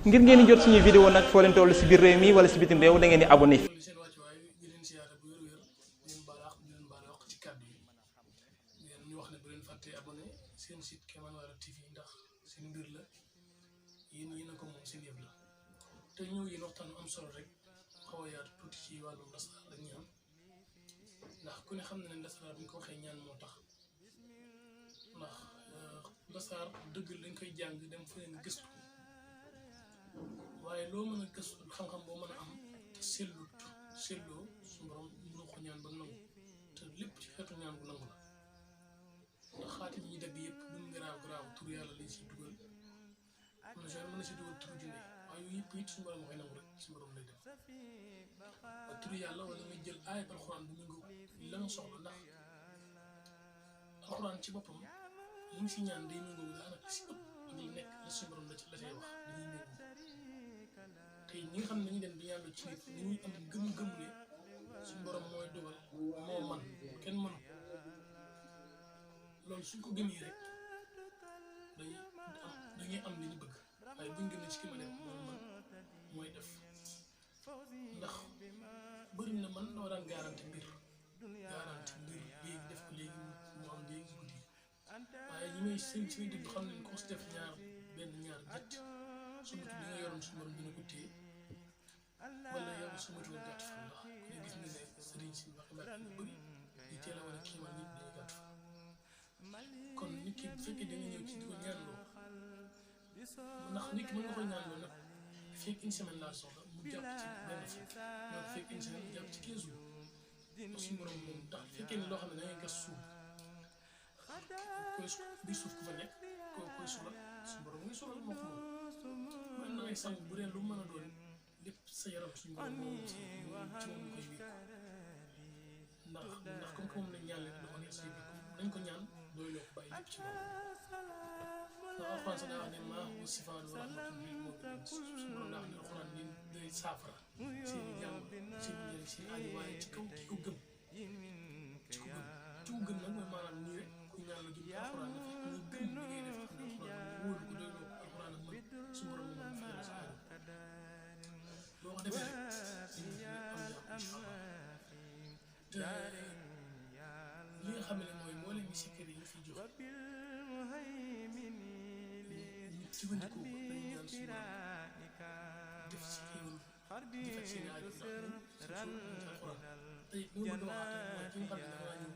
ngir ngeen di jot suñuy vidéo nag foo leen toll si biir réew mi wala si bitim réew da ngeen di abonné. seen wàccuwaay di leen siyaare bu wér-wér di leen baalaax di leen baalaax ci kàddu yi ñu wax ne bu leen fàttee abonné seen site Kémane Wara TV ndax seen mbir la yéen a ko moom seen yëf la te ñëw yéen waxtaan am solo rek xaw a yaatu tuuti ci wàllu lasaraar ak ñaan ndax ku ne xam na ne lasaraar bu ñu ko waxee ñaan moo tax ndax lasaraar dëgg lañ koy jàng dem fa leen gëstu waaye loo mën a gëstu xam-xam boo mën a am te selloo su borom mënoo ko ñaan ba nangu te lépp ci xeetu ñaan bu nangu la ndax xaatim yi dagg yëpp lu mu garaaw tur yàlla lañ si dugal am na genre mën na si dugal turu junne waaye yooyu yëpp it suñu borom koy nangu rek suñu borom lay def ba turu yàlla wala nga jël aay alxuraan bu méngoo la nga soxla ndax alxuraan ci boppam li mu si ñaan day méngoo daanaka si ëpp ak li nekk la suñu borom la cay wax dañuy méngoo tey ñi nga xam ne dañuy dem di ñaanlu ci nit dañuy am gëm-gëm ne suñu borom mooy dogal moo man kenn mënu loolu suñ ko gëmee rek dañuy am li ñu bëgg waaye buñ gëmee ci ki ma dem moom man mooy def ndax bëri na man noo daan garanti mbir léegi def ko léegi mu am léegi guddi waaye ñi may sëñ si dégg xam nañ ko si def ñaar ñett su ma tudd li nga yoroon suñu borom dina ko téye wala yow su ma tudd gàtt fan ndax ku ne gis nga ne sëriñ si wax yu bëri di teel a war a kiimaan nit dañuy gàtt fan kon nit ki bu fekkee da nga ñëw ci di ko ñaanloo ndax nit ki mën nga koy ñaanloo nag fekk une semaine laa soxla mu jàpp ci benn fan donc fekk une semaine mu jàpp ci 15 jours parce que suñu borom moom ndax fekkee ne loo xam ne da ngay gas suuf koy biir suuf ku fa nekk koy sulal suñu borom ngay sulal moo ko moom mën na ngay sang bu dee lu mën a doon lépp sa yaram suñu borom moom ci moom ñu koy wékk ndax comme que moom lañ ñaan leen dafa nekk si nañ ko ñaan doy loo ko bàyyi lépp ci moom ndax alxuraan sax daa wax ne maa huwa sifaan wa rahmatun lil mu'minin suñu borom daa wax ne alxuraan ni day saafara seen i jàmm seen i njëriñ seen aajo waaye ci kaw ki ko gëm ci ko gëm nag mooy maanaam nii rek ku ñaan la jëm ci alxuraan dafa ñu gëm li ngay def xam ne alxuraan wóolu ko doy loo ko alxuraan ak man suñu borom moom mën fayal sa aajo boo ko defee rek am jàmm incha allah te li nga xam ne mooy moo leen di secret yi ñu fiy jox ñu jëfandikoo ko dañu ñaan suñu def si xéwal di faj seen aajo ndax ñun suñu alxuraan tey li ma bëgg a waxaat mooy ki nga xam ne da ngaa ñëw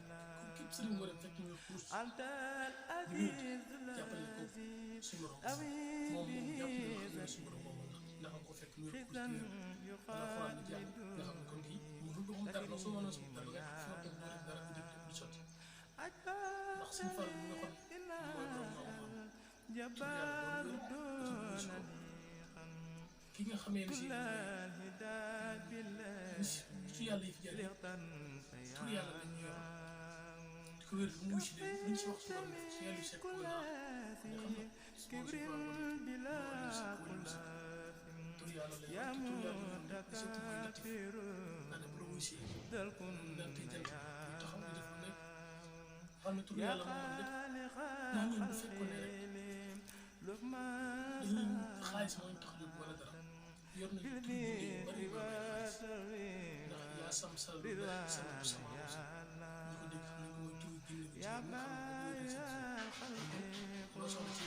képp sëriñ moo dem fekk ñu puus ñu jàppale ko suñu borom moom jàppale ko xam ne suñu borom moom ndax nga ko fekk ñu puus di alxuraan di jàng nga xam ne kon kii mënul doxum dara ndax soo mënoon si dara nga fi nga toog doo def dara di sotti ndax suñu fàll bi nga xam mooy borom ki nga xamee ne si yàlla yi fi jëlee tur yàlla lañu yor di ko wér lu muy si dem luñ si wax su borom def si yàlla yu sekk ko naa nga xam ne moom si borom tur yàlla la yor tur yàlla surtout mooy latif naa ne bu la wuy si nante jant taxaw ñu def lu nekk xam ne tur yàlla moom lépp ndax ñun bu fekkoon ne rek dañuy xaalis moo ñu tax jóg wala dara yor nañu tur yu bëri xaalis ndax yaa sam sal lu bëri sama sama aussi ñu ko dégg xam ne mooy tur génn bi ci nga xam ne loo soxla ci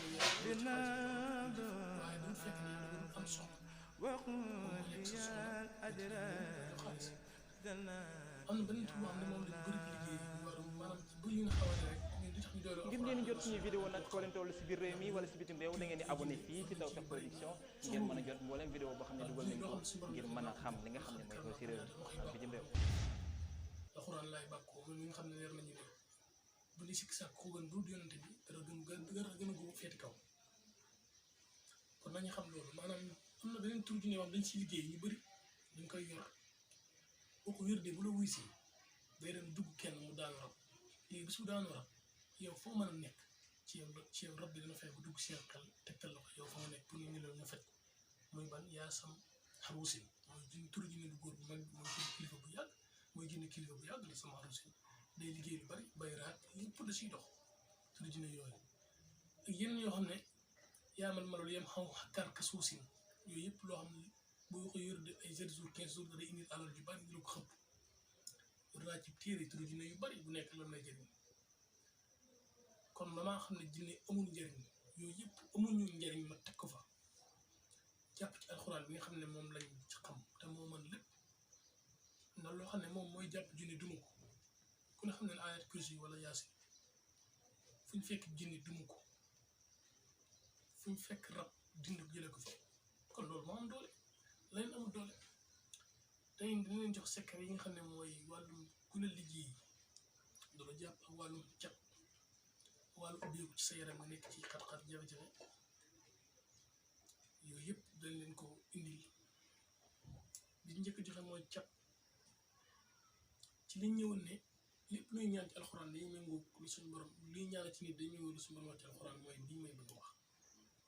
la yàlla waaye du fekk ne da nga am soxla moom moo lekk sa soxla xaalis am na benn tur boo xam ne moom lañ bëri liggéey war maanaam ci bëri yu nga xamante rek ngir ngeen jot suñuy vidéo nag foo leen toll si biir réew mi wala si bitim réew da ngeen di abonné fii ci Tawfekh Production ngeen mën a jot mboolem vidéo boo xam ne dugal nañ ko ngir mën a xam li nga xam ne mooy xew si réew mi ak bitim réew. alxuraan laay bàkkoo mooy mi nga xam ne leer nañu ne bu li sikk sàkk ko gën bu yonante bi dara gën a góob feeti kaw kon nañu xam loolu maanaam am na beneen tur ji ne wax dañ si liggéey ñu bëri dañ koy yor boo ko wér de bu la wuy si day dem dugg kenn mu daanu rab léegi bis bu daanu rab yow foo mën a nekk ci yow rab bi dana fay bu dugg seen xel tegtal la ko yow fa nga nekk pour ñu nga faj muy ban yaa sam xarusin mooy tur ji ne du góor bu mag mooy jënd kilifa bu yàgg la sama xarusin day liggéey lu bari bay raak yëpp da siy dox tur ji ne yooyu ak yeneen yoo xam ne yaa man malul yem xaw xakkaar ka suusin yooyu yëpp loo xam ne boo ko yor de ay 7 jours 15 jours da day indi alal ju bari lu ko xëpp yor naa ci téere turu jinne yu bari bu nekk lan lay jëriñ kon damaa xam ne jinne amul njëriñ yooyu yëpp amuñu njëriñ ma teg ko fa jàpp ci alxuraan bi nga xam ne moom lañ ci xam te moo mën lépp ndax loo xam ne moom mooy jàpp jinne duma ko ku ne xam ne ayat kursi wala yaasin fu ñu fekk jinne duma ko fu ñu fekk rab dindi ko jëlee ko fa kon loolu moo am doole leneen amul doole tey dina leen jox secret yi nga xam ne mooy wàllum ku la liggéey doola jàpp ak wàllum cat wàllu ubbeeku ci sa yaram nga nekk ci xat-xat jafe-jafe yooyu yëpp dañ leen ko indil bi njëkk joxe mooy cat ci liñ ñëwoon ne lépp luy ñaan ci alxuraan day méngoo lu suñu borom luy ñaan ci nit day méngoo lu suñu borom wax ci alxuraan mooy bii may bëgg wax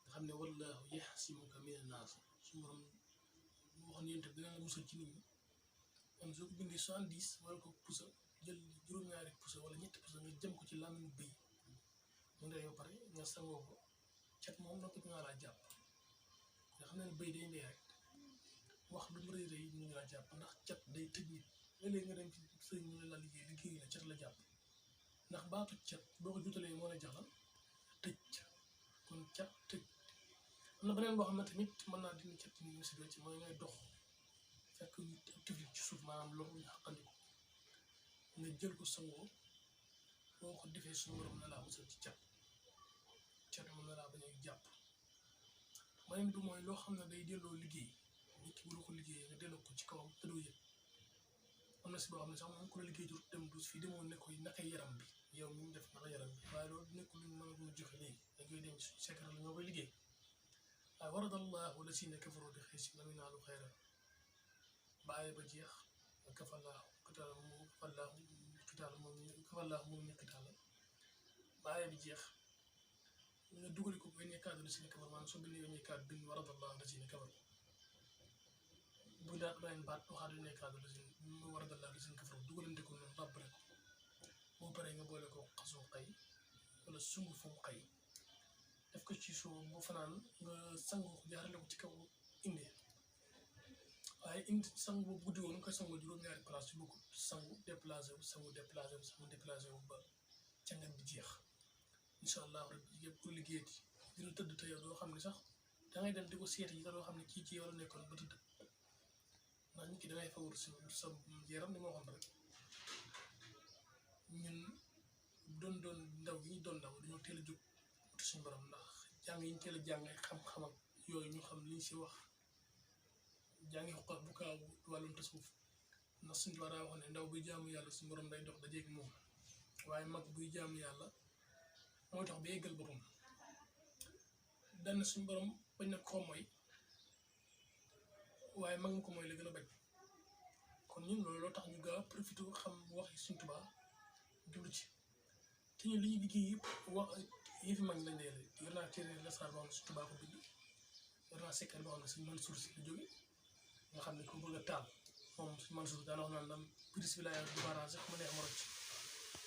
nga xam ne wallaahu yaxsimuka mina naas suñu borom bu waxoon yéen dina la musal ci nit ñi kon soo ko bindee 70 wala ko pusa jël juróom-ñaari pusa wala ñetti pusa nga jëm ko ci làmmiñu bëy mu ngi yow pare nga sangoo ko cat moom noppi nga laa jàpp nga xam ne bëy day ndee rek wax lu mu rëy rëy mu ngi laa jàpp ndax cat day tëj nit léeg-léeg nga dem ci sëriñ mu ne la liggéey la cat la jàpp ndax baatu cat boo ko jutalee moo lay jaxal tëj kon cat tëj am na beneen boo xam ne tamit mën naa dindi cat ni si ci mooy ngay dox fekk ñu tiflit ci suuf maanaam loolu ñu xaqandiku nga jël ko sangoo boo ko defee suñu borom na laa musal ci cat mën na laa bañ a jàpp beneen bi mooy loo xam ne day delloo liggéey nit ki bu la ko liggéeyee nga delloo ko ci kawam te doo yëg am na si boo xam ne sax moom ku la liggéey jot dem dus fii demoon ne koy naka yaram bi yow mi ñu def naka yaram bi waaye loolu nekkul lu mën a joxe léegi da koy dem suñu secret la ñoo koy liggéey waaye waradallahu lasina kafaru bi xëysi lam yanaalu xayran ba aaya ba jeex kafallaahu moom ñu qitaala ba aaya bi jeex nga dugal ko ba nekkaat lasina kafaru maanaam soo bindee nekkaat bind waradallahu lasina kafaru bu daat beneen baat waxaat yu nekkaat waradallahu lasina kafaru dugalante ko noonu ràbbale ko boo paree nga boole ko xasum xay wala sungu fum xay def ko ci soo bu fanaan nga sangoo ko jaarale ko ci kaw indee waaye indi sangu boobu guddi woon nga koy sangoo juróom-ñaari place yu bokkul sangu déplacé wu ba cangat bi jeex incha allah rabbi yëpp ko liggéeyati dina tëdd te yow doo xam ne sax dangay dem di ko seet yi te doo xam ne kii ci yow la nekkoon ba tëdd ndax nit ki dangay fawur sa yaram ni ma waxoon rek ñun doon ndaw gi ñu doon ndaw dañoo teel a jóg wuti suñu borom ndax jàng yi ñu teel a jàng ay xam-xamam yooyu ñu xam liñ si wax jàngi xoqal bu kaaw wàllum tasawuf ndax suñu war a wax ne ndaw buy jaamu yàlla suñu borom day dox dajeeg moom waaye mag buy jaamu yàlla mooy tax ba yeggal boppam dana suñu borom bañ na ko mooy waaye mag mu ko mooy la gën a bañ kon ñun loolu loo tax ñu gaaw profité xam waxi suñ Tuubaa jublu ci te ñun li ñuy liggéey yëpp wax yëfi mag lañ lay yor naa téere la saar boo xam ne suñ Tuubaa ko bind yor naa secret boo xam ne suñ Mansuur Si la jóge nga xam ne ku bëgg a taal moom suñ Mansuur daana wax naan dam prise bi laa du barrage rek mu neex ma rocc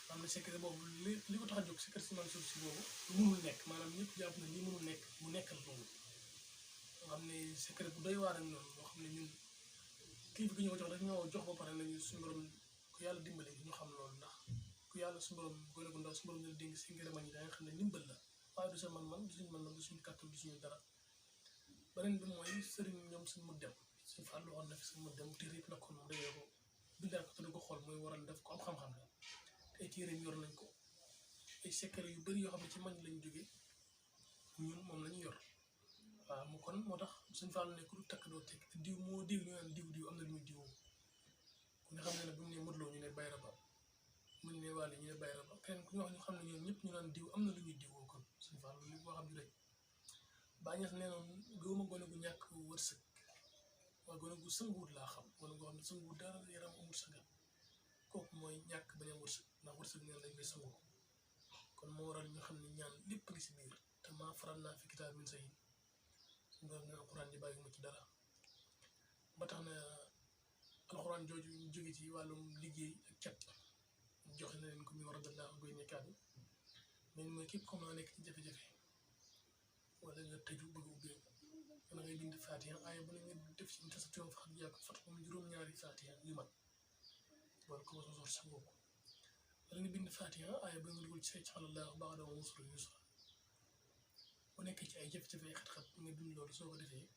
xam ne secret boobu li ko tax a jóg secret si Mansuur Si boobu lu mënul nekk maanaam ñëpp jàpp na lii mënul nekk mu nekkal boobu nga xam ne secret bu doy waar ak noonu loo xam ne ñun kii bi ñoo jox rek ñoo jox ba pare nañu suñu borom ku yàlla dimbale ñu xam loolu ndax ku yàlla suñu borom gone gu ndaw suñu borom dina dénk si ngërëmañ yi da nga xam ne ndimbal la waaye du sa man-man du suñu man-man du suñu kàttan du suñu dara beneen bi mooy sëriñ ñoom suñu mu dem suñu fàllu waxoon na fi suñu mu dem téere yëpp nakkoon mu dajee ko bindaat ko te du ko xool mooy waral def ko am xam-xam la te ay téere yor nañ ko ay secret yu bëri yoo xam ne ci mag lañ jógee ñun moom lañu yor waaw mu kon moo tax suñu fàllu ne ku du takk doo tekk te diw moo diw ñu naan diw am na lu muy diwoo ku nga xam ne buñ ne Modou Lo ñu ne Bayra Ba muñ ne Wally ñu ne Bayra Ba keneen ku ñu wax ñu xam ne ñoom ñëpp ñu naan diw am na lu ñuy diwoo kon suñu fàllu li boo xam ne rek bàññeex nee noonu gëwuma gone gu ñàkk wërsëg waaye gone gu sënguwut laa xam gone goo xam ne sënguwut dara yaram amul sëngal kooku mooy ñàkk bañ a wërsëg ndax wërsëg neen lañ koy sëngoo kon moo waral ñu xam ne ñaan lépp ngi si biir te maa faral naa fi kitaab min say nga ne alxuraan ji bàyyi ma ci dara ba tax na alxuraan jooju ñu jóge ci wàllum liggéey ak cat joxe na leen ko mi war a dallaa goy nekkaat mais mooy képp xam naa nekk ci jafe-jafe wala nga tëju bëgg ubbeeku da ngay bind Fatiha aaya bu ne nga def ci tasatuam fax jàkk fat ko mu juróom-ñaari Fatiha yu mat wala ko sosor sa bopp wala nga bind Fatiha aaya ba nga dugal ci say caxalallah baax dama musru yusra bu nekkee ci ay jafe-jafe ay xat-xat nga bind loolu soo ko defee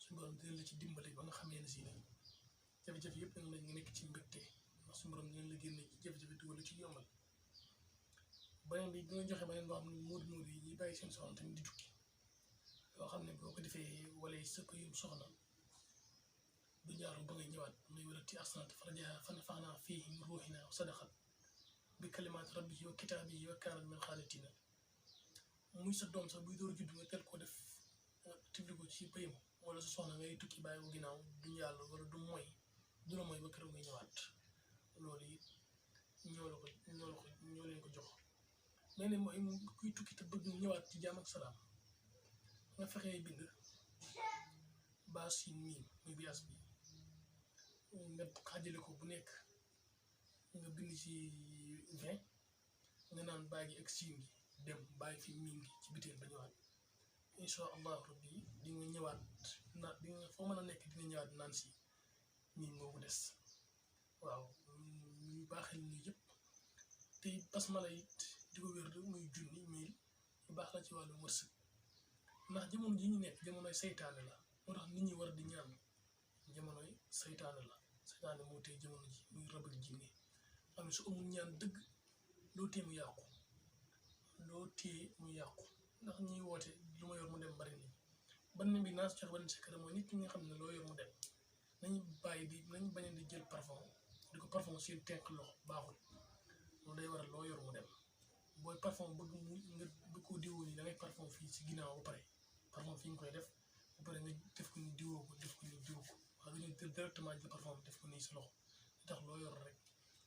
suñu borom dina la ci dimbale ba nga xamee ne si ne jafe-jafe yëpp dana la nga nekk ci mbégte ndax suñu borom dina la génne ci jafe-jafe dugal ci yombal beneen bi dina joxe beneen boo xam ne muur yi ñuy bàyyi seen soxna tamit di tukki loo xam ne boo ko defee wala sa ko yum soxna du ñaaru ba ngay ñëwaat muy wala ti asnat faraja fanafaana fiihi min ruuhinaa wa sadaqat bi kalimaati rabbihi wa kitaabihi wa kaanat min xaanitina muy sa doom sax buy door judd nga teel koo def tifli ko ci bayam wala sa soxna ngay tukki bàyyi ko ginnaaw du yàlla wala du mooy du la mooy ba keroog nga ñëwaat loolu it ñoo leen ko jox nee na mooy kuy tukki te bëgg ñëwaat ci jàmm ak salaam nga fexee bind baas yi miim muy bias bi nga xaajale ko bu nekk nga bind ci 20 nga naan bàyyi ak siin gi dem bàyyi fi miim gi ci biteel ba ñëwaat insha allah rabbi di nga ñëwaat na di nga foo mën a nekk dina ñëwaat naan si miim ngoogu des waaw ñu baaxel ñu yëpp te basmala it di ko wér muy junni miil yu baax la ci wàllu wërsëg ndax jamono ji ñu nekk jamonoy saytaane la moo tax nit ñi war di ñaan jamonoy saytaane la saytaane moo tey jamono ji muy rab ak jinne xam ne su amul ñaan dëgg loo tee mu yàqu ndax ñuy woote lu ma yor mu dem bari nañ ban bi naa jox ban secret mooy nit ñi nga xam ne loo yor mu dem nañu bañ di jël parfum di ko parfum seen tenk loxo baaxul loolu day waral loo yor mu dem booy parfum bëgg mu nga bëgg koo diwoo ni da ngay parfum fii ci ginnaaw ba pare parfum fi nga koy def ba pare nga def ko ni diwoo ko def ko ni diw ko waaye dañuy jël directement jël parfum def ko nii si loxo li tax loo yor rek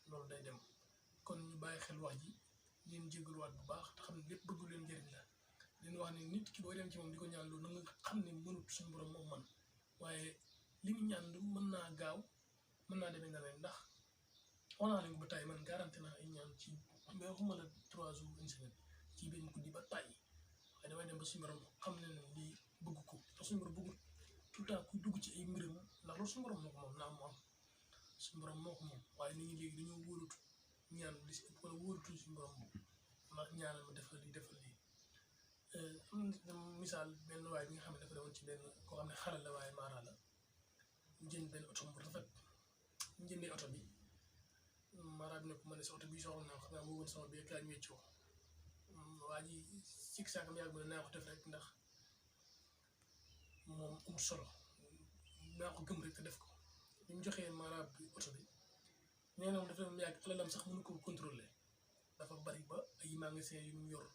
loolu day dem kon ñu bàyyi xel wax ji leen jégaluwaat bu baax te xam ne lépp bëggu leen njëriñ la leen wax ne nit ki boo dem ci moom di ko ñaan loolu na nga xam ne mënut suñu borom moom man waaye li mu ñaan mën naa gaaw mën naa demee na leen ndax wax naa leen ko ba tàyyi man garanti naa ay ñaan ci mais waxuma la 3 jours une semaine ci benn guddi ba tàyyi waaye damay dem ba suñu borom xam ne ne lii bëgg ko te suñu borom bëggul tout le temps kuy dugg ci ay mbiram ndax loolu suñu borom moo ko moom naa mu am suñu borom moo ko moom waaye nit ñi léegi dañoo wóolatu ñaan li si ëpp wala wóolatu suñu borom moom ndax ñaanal ma defal lii am na misaal benn waay bi nga xam ne dafa demoon ci benn koo xam ne xaral la waaye maaraa la ñu jënd benn oto bu rafet ñu jëndee oto bi maaraa bi ne ko ma ne sa oto bii soxla naa xam naa moo woon sama bi kaa ñu weccoo waa ji sik saakam yàgg na naa ko def rek ndax moom amul solo naa ko gëm rek te def ko bi mu joxee maaraa bi oto bi nee na moom dafa dem yàgg alalam sax mënu ko contrôler dafa bari ba ay magasin yu mu yor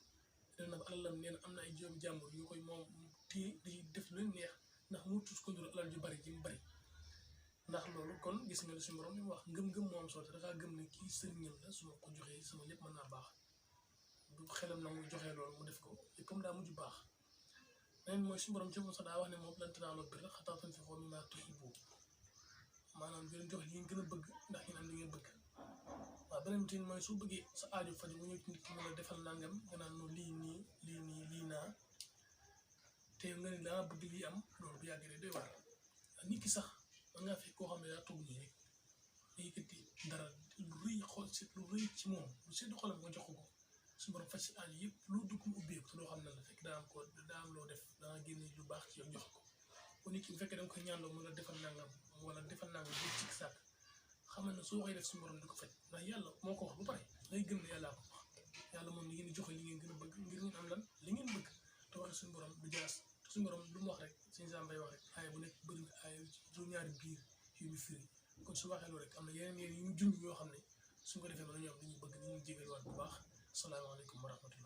dana na alalam nee na am na ay joomi jàmbur yu koy moom téye di def lu leen neex ndax mu tuus contrôle alal ju bari ji mu bari ndax loolu kon gis nga ne suñu borom li mu wax ngëm-ngëm moo am solo te dafaa gëm ne kii sëriñam la su ma ko joxee sama lépp mën naa baax bu xelam na mu joxee loolu mu def ko lépp comme daa mujj baax leneen mooy suñu borom ci moom sax daa wax ne moom lan tanaalul birra hattaa tunfiquu mimmaa tuhibbuun maanaam di leen jox li ngeen gën a bëgg ndax ngeen am li ngeen bëgg waaw beneen bi mooy soo bëggee sa aajo faju nga ñëw ci nit ki mën a defal nangam nga naan noonu lii naa te nga ne daa bëgg lii am loolu bu yàggee day doy waar nit ki sax man ngaa fekk koo xam ne daa toog nii rek nga yëkkati dara lu rëy xool seet lu rëy ci moom lu sedd xolam nga jox ko su borom faj si aajo yëpp loo dugg mu ubbeeku te doo xam ne la fekk daa am loo def danga génne lu baax ci yow jox ko kon nit ki bu fekkee da nga ko ñaandoo mu la defal nangam wala defal nangam bu ci sàkk xamal ne soo koy def suñu borom di ko faj ndax yàlla moo ko wax ba pare ngay gëm ne yàllaa ko wax yàlla moom li ngeen di joxe li ngeen gën a bëgg ngir ngeen am lan li ngeen bëgg te wax suñu borom du jaas te suñu borom lu mu wax rek suñu sàmbay wax rek aaya bu nekk bëri na aaya juróom-ñaari biir yu mu firi kon su waxee loolu rek am na yeneen yu mu junj yoo xam ne suñ ko defee mën nañu am li ñu bëgg ni ñu jégal waat bu baax asalaamaaleykum wa rahmatullah